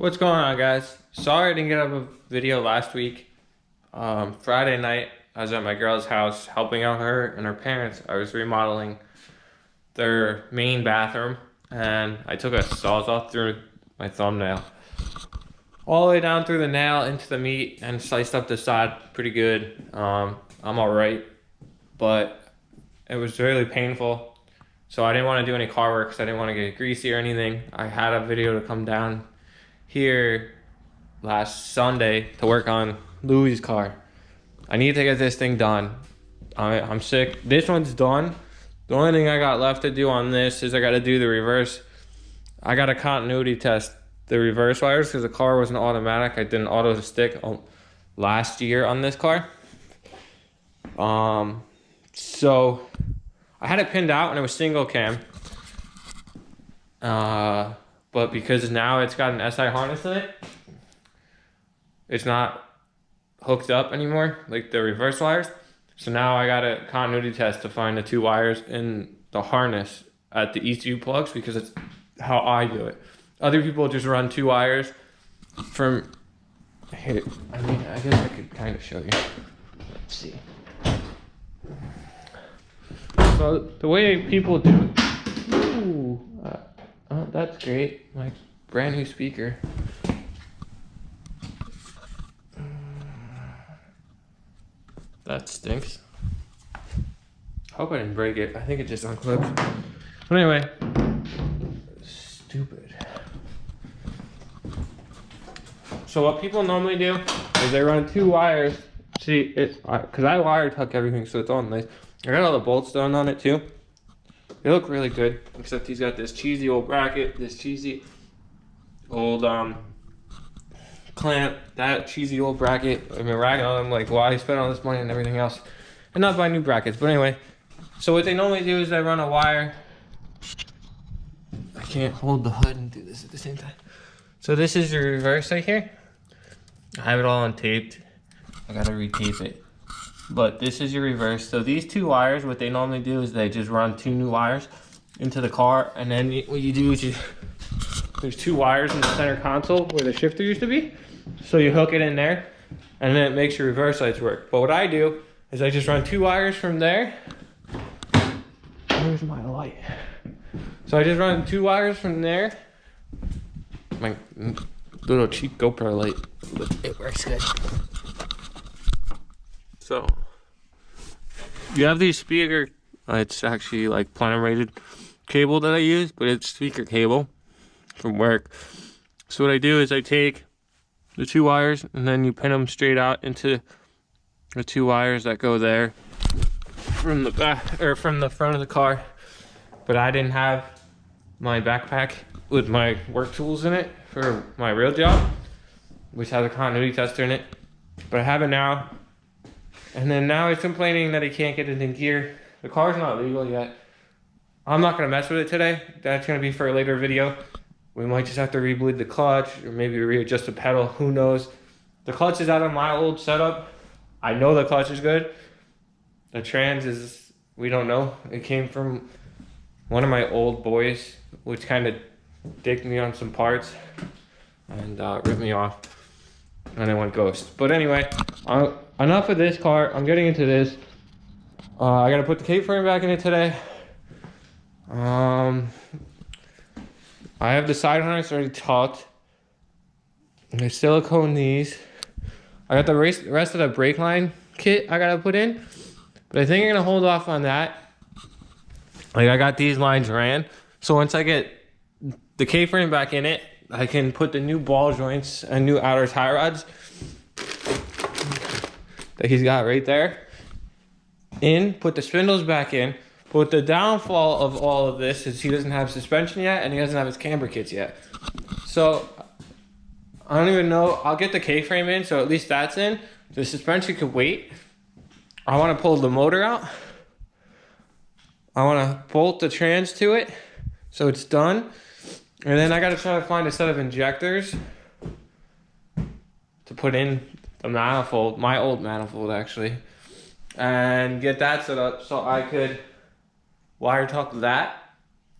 What's going on, guys? Sorry I didn't get up a video last week. Friday night, I was at my girl's house helping out her and her parents. I was remodeling their main bathroom, and I took a sawzall through my thumbnail all the way down through the nail into the meat and sliced up the side pretty good. I'm all right, but it was really painful. So I didn't want to do any car work because I didn't want to get greasy or anything. I had a video to come down here last Sunday to work on Louie's car. I need to get this thing done. I'm sick. This one's done. The only thing I got left to do on this is I got to do the reverse. I got to continuity test the reverse wires because the car wasn't automatic. I did an auto to stick last year on this car. So I had it pinned out and it was single cam. But because now it's got an SI harness in it, it's not hooked up anymore, like the reverse wires. So now I got a continuity test to find the two wires in the harness at the ECU plugs because it's how I do it. Other people just run two wires from here. I mean, I guess I could kind of show you. Let's see. So the way people do it, ooh, oh, that's great. My brand new speaker. That stinks. Hope I didn't break it. I think it just unclipped. But anyway, stupid. So what people normally do is they run two wires. See, because I wire tuck everything, so it's all nice. I got all the bolts done on it too. They look really good, except he's got this cheesy old bracket, this cheesy old clamp, that cheesy old bracket. I've been ragging on him like why he spent all this money and everything else, and not buy new brackets. But anyway, so what they normally do is they run a wire. I can't hold the hood and do this at the same time. So this is the reverse right here. I have it all untaped. I gotta retape it. But this is your reverse. So these two wires, what they normally do is they just run two new wires into the car. And then what you do is there's two wires in the center console where the shifter used to be. So you hook it in there and then it makes your reverse lights work. But what I do is I just run two wires from there. Where's my light? So I just run two wires from there. My little cheap GoPro light, but it works good. So you have these speaker, it's actually like platinum rated cable that I use, but it's speaker cable from work. So what I do is I take the two wires and then you pin them straight out into the two wires that go there from the back or from the front of the car. But I didn't have my backpack with my work tools in it for my real job, which has a continuity tester in it, but I have it now. And then now he's complaining that he can't get it in gear. The car's not legal yet. I'm not gonna mess with it today. That's gonna be for a later video. We might just have to rebleed the clutch or maybe readjust the pedal, who knows. The clutch is out of my old setup. I know the clutch is good. The trans is, we don't know. It came from one of my old boys, which kind of dicked me on some parts and ripped me off. And then went ghost. But anyway, enough of this car. I'm getting into this. I gotta put the cape frame back in it today. I have the side harness already taut. The silicone knees. I got the rest of the brake line kit I gotta put in. But I think I'm gonna hold off on that. Like I got these lines ran. So once I get the cape frame back in it, I can put the new ball joints and new outer tie rods that he's got right there in, put the spindles back in. But the downfall of all of this is he doesn't have suspension yet and he doesn't have his camber kits yet. So I don't even know. I'll get the K-frame in, so at least that's in. The suspension could wait. I want to pull the motor out. I want to bolt the trans to it so it's done. And then I got to try to find a set of injectors to put in the manifold, my old manifold actually, and get that set up so I could wire tuck that,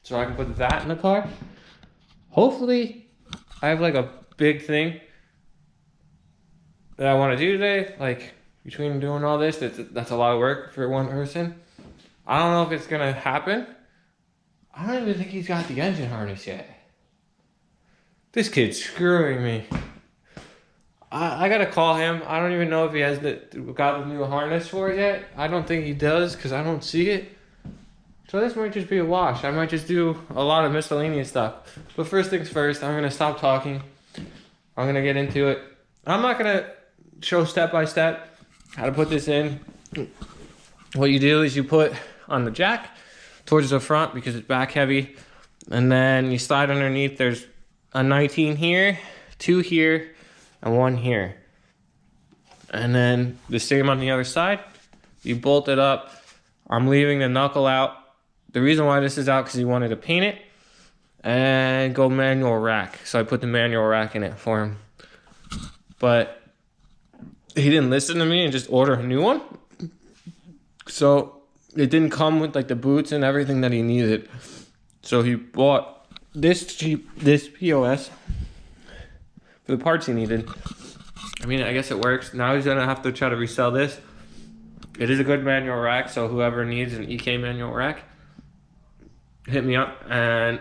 so I can put that in the car. Hopefully I have like a big thing that I want to do today. Like, between doing all this, that's a lot of work for one person. I don't know if it's gonna happen. I don't even think he's got the engine harness yet. This kid's screwing me. I gotta call him. I don't even know if he has got the new harness for it yet. I don't think he does because I don't see it. So this might just be a wash. I might just do a lot of miscellaneous stuff. But first things first, I'm gonna stop talking. I'm gonna get into it. I'm not gonna show step by step how to put this in. What you do is you put on the jack towards the front because it's back heavy, and then you slide underneath. There's a 19 here, 2 here, and 1 here, and then the same on the other side. You bolt it up. I'm leaving the knuckle out. The reason why this is out because he wanted to paint it and go manual rack, so I put the manual rack in it for him, but he didn't listen to me and just order a new one. So it didn't come with like the boots and everything that he needed. So he bought this POS for the parts he needed. I mean, I guess it works. Now he's gonna have to try to resell this. It is a good manual rack, so whoever needs an EK manual rack, hit me up and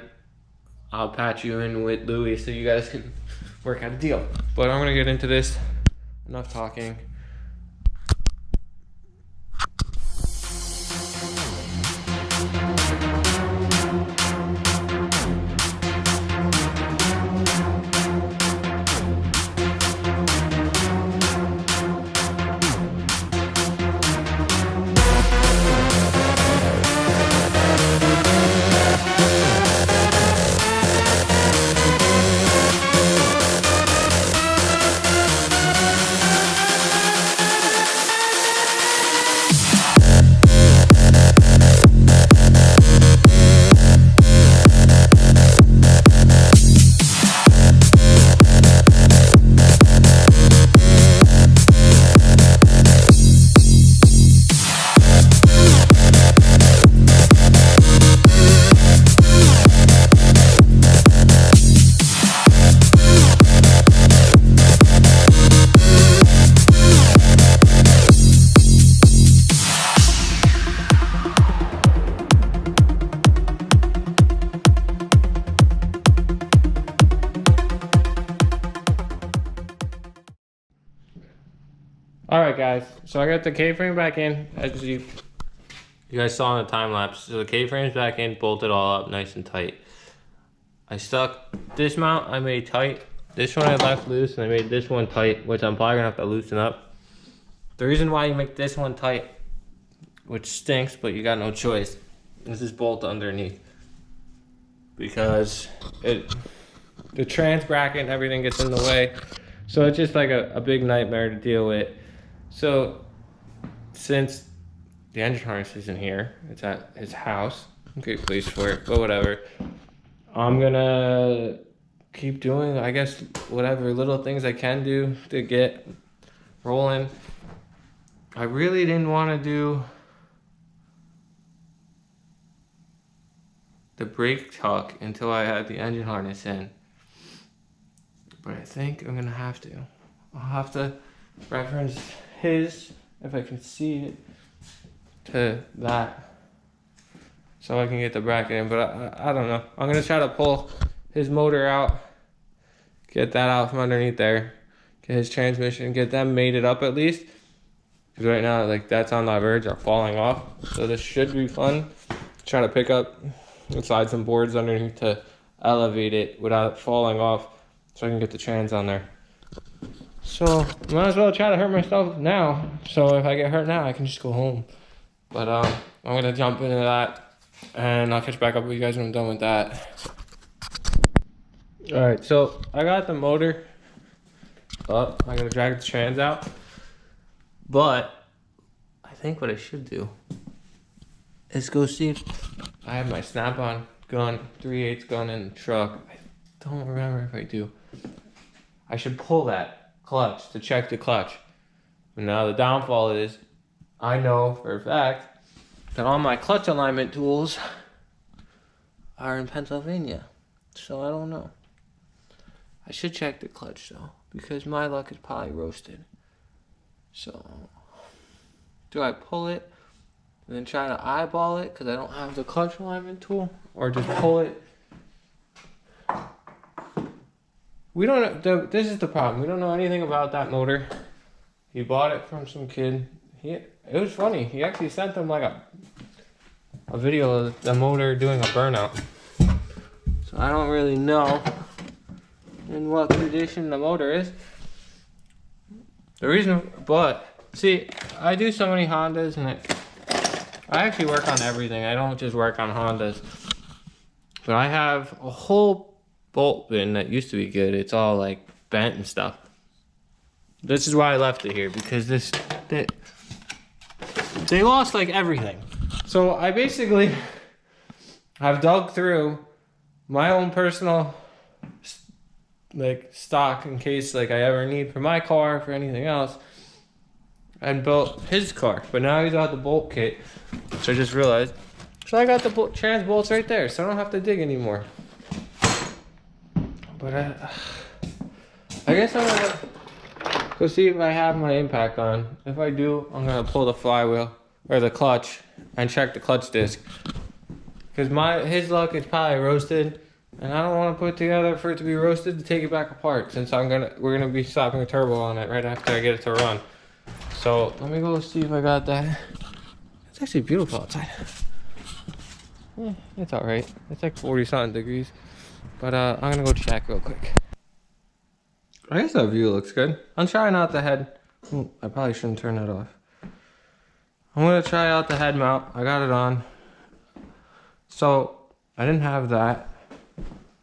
I'll patch you in with Louie so you guys can work out a deal. But I'm gonna get into this. Enough talking. Alright guys, so I got the K-frame back in, as you guys saw in the time lapse. So the K-frame's back in, bolted all up nice and tight. I stuck this mount, I made tight. This one I left loose, and I made this one tight, which I'm probably gonna have to loosen up. The reason why you make this one tight, which stinks, but you got no choice, is this bolt underneath. Because the trans bracket and everything gets in the way. So it's just like a big nightmare to deal with. So since the engine harness isn't here, it's at his house, okay, place for it, but whatever. I'm gonna keep doing, I guess, whatever little things I can do to get rolling. I really didn't want to do the brake tuck until I had the engine harness in. But I think I'm gonna have to. I'll have to reference his, if I can see it, to that, so I can get the bracket in. But I don't know. I'm gonna try to pull his motor out, get that out from underneath there, get his transmission, get them mated up at least. Because right now, like, that's on the verge of falling off. So this should be fun. Try to pick up and slide some boards underneath to elevate it without it falling off, so I can get the trans on there. So might as well try to hurt myself now. So if I get hurt now, I can just go home. But I'm gonna jump into that, and I'll catch back up with you guys when I'm done with that. All right, so I got the motor up. I gotta drag the trans out. But I think what I should do is go see if I have my snap-on gun, 3/8 gun in the truck. I don't remember if I do. I should pull that clutch to check the clutch. But now the downfall is, I know for a fact that all my clutch alignment tools are in Pennsylvania. So I don't know. I should check the clutch though, because my luck is probably roasted. So, do I pull it and then try to eyeball it because I don't have the clutch alignment tool, or just pull it? We don't know. This is the problem. We don't know anything about that motor. He bought it from some kid. It was funny. He actually sent them like a video of the motor doing a burnout. So I don't really know in what condition the motor is. The reason, but see, I do so many Hondas, and I actually work on everything. I don't just work on Hondas. But I have a whole bolt bin that used to be good. It's all like bent and stuff. This is why I left it here, because they lost like everything. So I basically have dug through my own personal like stock in case like I ever need for my car, for anything else, and built his car. But now he's out the bolt kit, so I just realized. So I got the trans bolts right there, so I don't have to dig anymore. But I guess I'm gonna go see if I have my impact on. If I do, I'm gonna pull the flywheel or the clutch and check the clutch disc, because his luck is probably roasted, and I don't want to put together for it to be roasted to take it back apart, since we're gonna be slapping a turbo on it right after I get it to run. So let me go see if I got that. It's actually beautiful outside. Yeah, it's all right. It's like 40-something degrees, but I'm gonna go check real quick. I guess that view looks good. I'm trying out the head. Ooh, I probably shouldn't turn that off. I'm gonna try out the head mount. I got it on. So I didn't have that.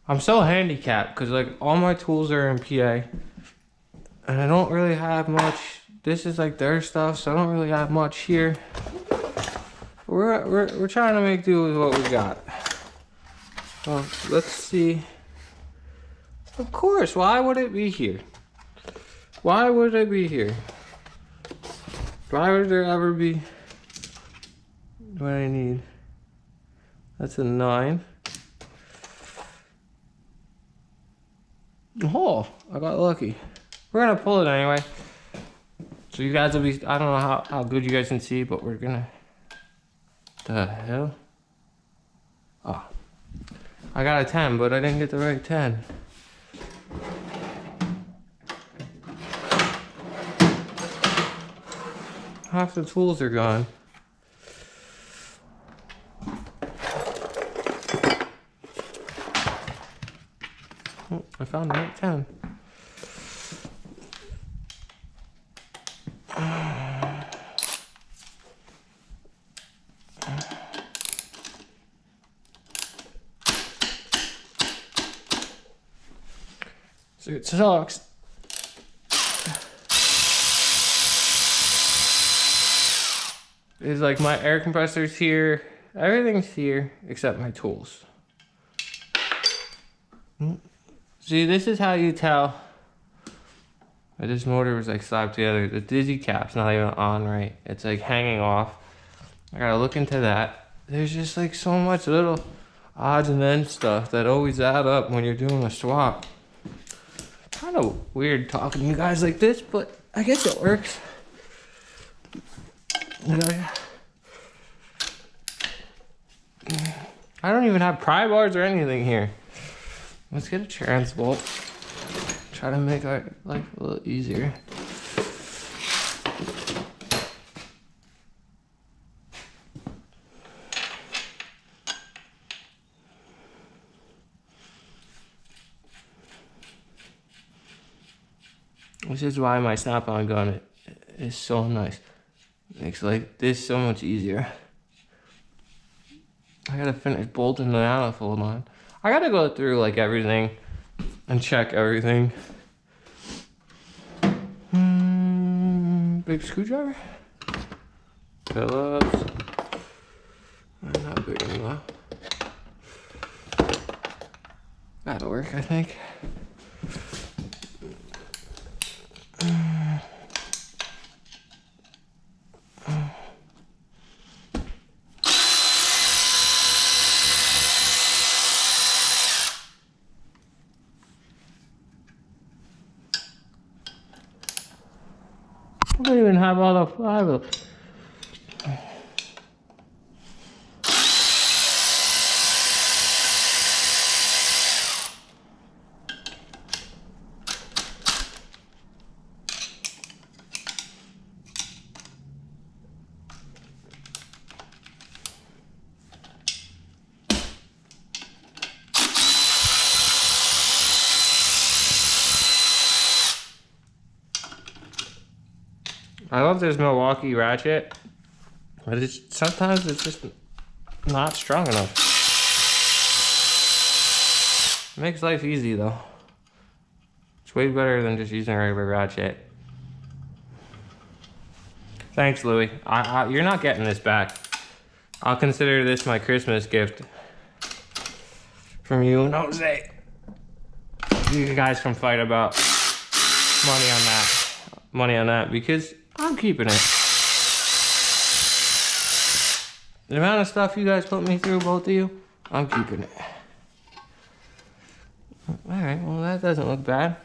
I'm so handicapped because like all my tools are in PA, and I don't really have much. This is like their stuff, so I don't really have much here. We're trying to make do with what we got. Well, let's see. Of course, why would it be here? Why would it be here? Why would there ever be what I need? That's a 9. Oh, I got lucky. We're gonna pull it anyway. So you guys will be, I don't know how good you guys can see, but we're gonna, the hell? Oh, I got a 10, but I didn't get the right 10. Half the tools are gone. Oh, I found the right 10. So it sucks. It's like my air compressor's here, everything's here except my tools. See, this is how you tell that this motor was like slapped together. The dizzy cap's not even on right. It's like hanging off. I gotta look into that. There's just like so much little odds and ends stuff that always add up when you're doing a swap. Kind of weird talking to you guys like this, but I guess it works. I don't even have pry bars or anything here. Let's get a trans bolt. Try to make our life a little easier. This is why my snap-on gun is so nice. Makes like this so much easier. I gotta finish bolting the manifold on. I gotta go through like everything and check everything. Big screwdriver. Phillips. Not big enough. That'll work, I think. I don't even have all the flywheel. I love this Milwaukee ratchet, but sometimes it's just not strong enough. It makes life easy though. It's way better than just using a regular ratchet. Thanks, Louie. You're not getting this back. I'll consider this my Christmas gift from you and Jose. You guys can fight about money on that because I'm keeping it. The amount of stuff you guys put me through, both of you, I'm keeping it. Alright, well that doesn't look bad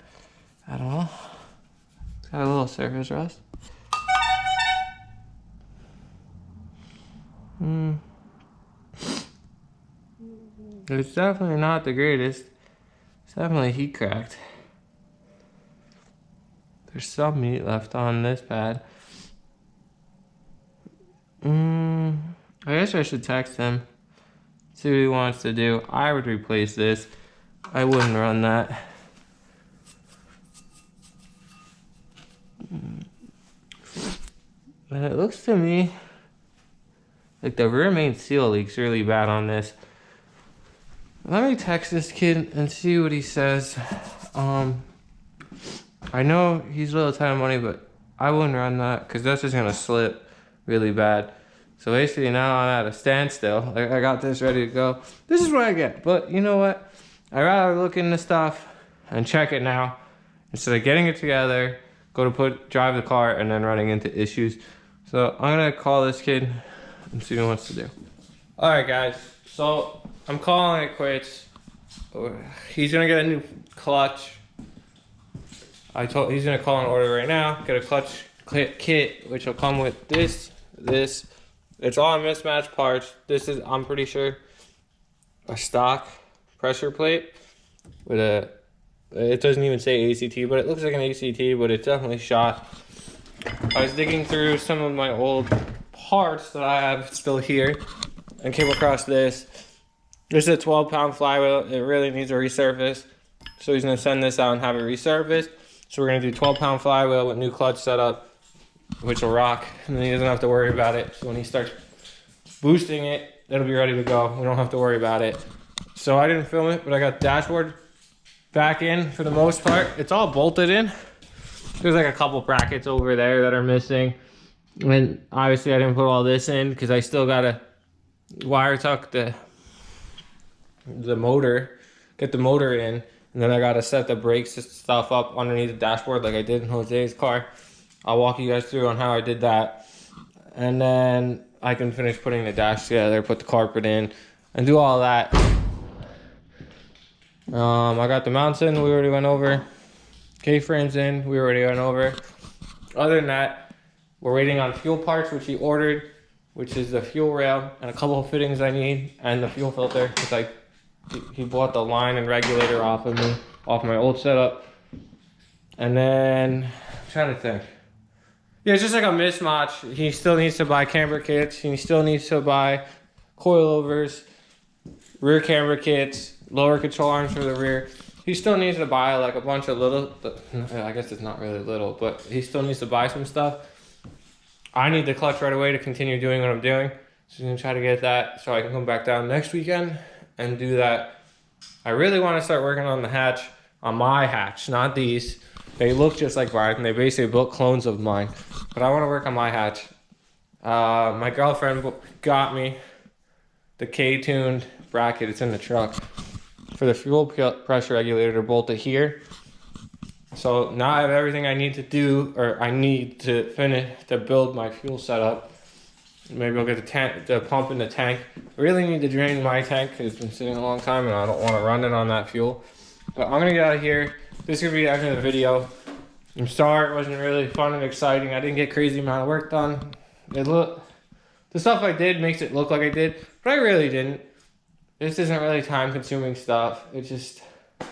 at all. It's got a little surface rust. It's definitely not the greatest. It's definitely heat cracked. There's some meat left on this pad. I guess I should text him. See what he wants to do. I would replace this. I wouldn't run that. And it looks to me like the rear main seal leaks really bad on this. Let me text this kid and see what he says. I know he's a little tight on money, but I wouldn't run that because that's just gonna slip really bad. So basically now I'm at a standstill. I got this ready to go. This is what I get, but you know what? I'd rather look into stuff and check it now instead of getting it together, drive the car, and then running into issues. So I'm gonna call this kid and see what he wants to do. All right, guys. So I'm calling it quits. He's gonna get a new clutch. He's gonna call an order right now, get a clutch kit, which will come with this. It's all mismatched parts. This is, I'm pretty sure, a stock pressure plate with it doesn't even say ACT, but it looks like an ACT, but it's definitely shot. I was digging through some of my old parts that I have still here and came across this. This is a 12-pound flywheel. It really needs a resurface. So he's gonna send this out and have it resurfaced. So we're gonna do 12-pound flywheel with new clutch setup, which will rock, and then he doesn't have to worry about it. So when he starts boosting it, it'll be ready to go. We don't have to worry about it. So I didn't film it, but I got the dashboard back in for the most part. It's all bolted in. There's like a couple brackets over there that are missing. And obviously I didn't put all this in because I still gotta wire tuck the motor, get the motor in, and then I gotta set the brakes stuff up underneath the dashboard like I did in Jose's car. I'll walk you guys through on how I did that, and then I can finish putting the dash together, put the carpet in, and do all that. I got the mounts in, we already went over. K-frames in, we already went over. Other than that, we're waiting on fuel parts, which he ordered, which is the fuel rail and a couple of fittings I need, and the fuel filter, because he bought the line and regulator off of me, off my old setup. And then, I'm trying to think. Yeah, it's just like a mismatch. He still needs to buy camber kits. He still needs to buy coilovers, rear camber kits, lower control arms for the rear. He still needs to buy like a bunch of little, I guess it's not really little, but he still needs to buy some stuff. I need the clutch right away to continue doing what I'm doing. So I'm gonna try to get that so I can come back down next weekend and do that. I really want to start working on the hatch, on my hatch, not these. They look just like Bryden. They basically built clones of mine. But I want to work on my hatch. My girlfriend got me the K-tuned bracket. It's in the truck. For the fuel pressure regulator bolted here. So now I have everything I need to do, or I need to finish to build my fuel setup. Maybe I'll get the pump in the tank. I really need to drain my tank because it's been sitting a long time and I don't want to run it on that fuel. But I'm gonna get out of here. This is gonna be the end of the video. I'm sorry it wasn't really fun and exciting. I didn't get crazy amount of work done. The stuff I did makes it look like I did, but I really didn't. This isn't really time consuming stuff. It's just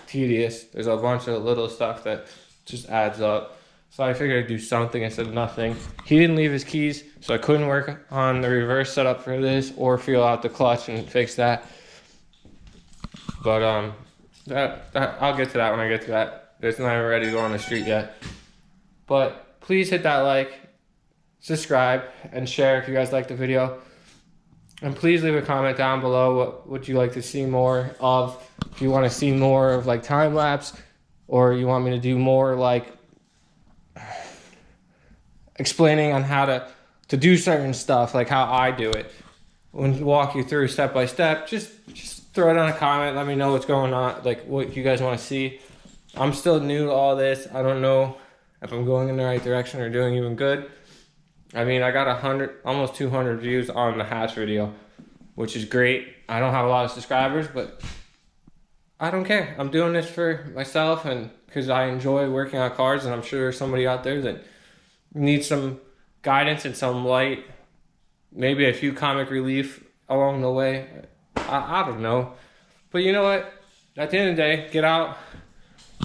tedious. There's a bunch of little stuff that just adds up. So I figured I'd do something instead of nothing. He didn't leave his keys, so I couldn't work on the reverse setup for this or feel out the clutch and fix that. But I'll get to that when I get to that. It's not even ready to go on the street yet. But please hit that like, subscribe, and share if you guys like the video. And please leave a comment down below what would you like to see more of. If you want to see more of like time lapse, or you want me to do more like explaining on how to do certain stuff, like how I do it. When walk you through step by step, just throw it on a comment. Let me know what's going on, like what you guys want to see. I'm still new to all this. I don't know if I'm going in the right direction or doing even good. I mean, I got 100, almost 200 views on the hatch video, which is great. I don't have a lot of subscribers, but I don't care. I'm doing this for myself and because I enjoy working on cars, and I'm sure there's somebody out there that needs some guidance and some light, maybe a few comic relief along the way. I don't know. But you know what? At the end of the day, get out,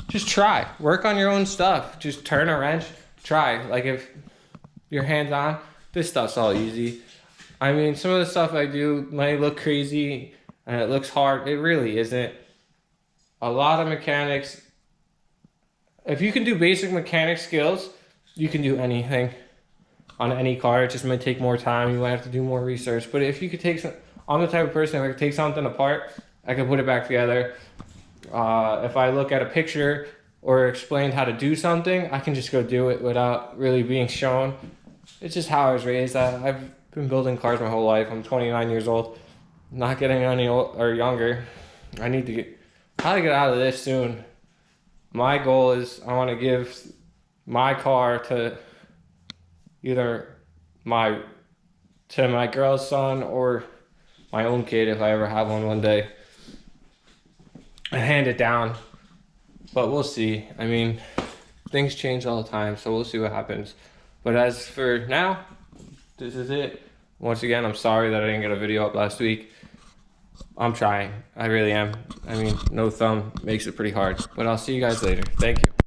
just try. Work on your own stuff. Just turn a wrench, try. Like if your hands on, this stuff's all easy. I mean, some of the stuff I do might look crazy and it looks hard. It really isn't. A lot of mechanics, if you can do basic mechanic skills, you can do anything on any car. It just might take more time. You might have to do more research. But if you could take some, I'm the type of person who could take something apart, I can put it back together. If I look at a picture or explained how to do something, I can just go do it without really being shown. It's just how I was raised. I've been building cars my whole life. I'm 29 years old, not getting any old or younger. I need to probably get out of this soon. My goal is I want to give my car to either my girl's son or my own kid if I ever have one day, and hand it down. But we'll see. I mean, things change all the time, so we'll see what happens. But as for now, this is it. Once again, I'm sorry that I didn't get a video up last week. I'm trying. I really am. I mean, no thumb makes it pretty hard. But I'll see you guys later. Thank you.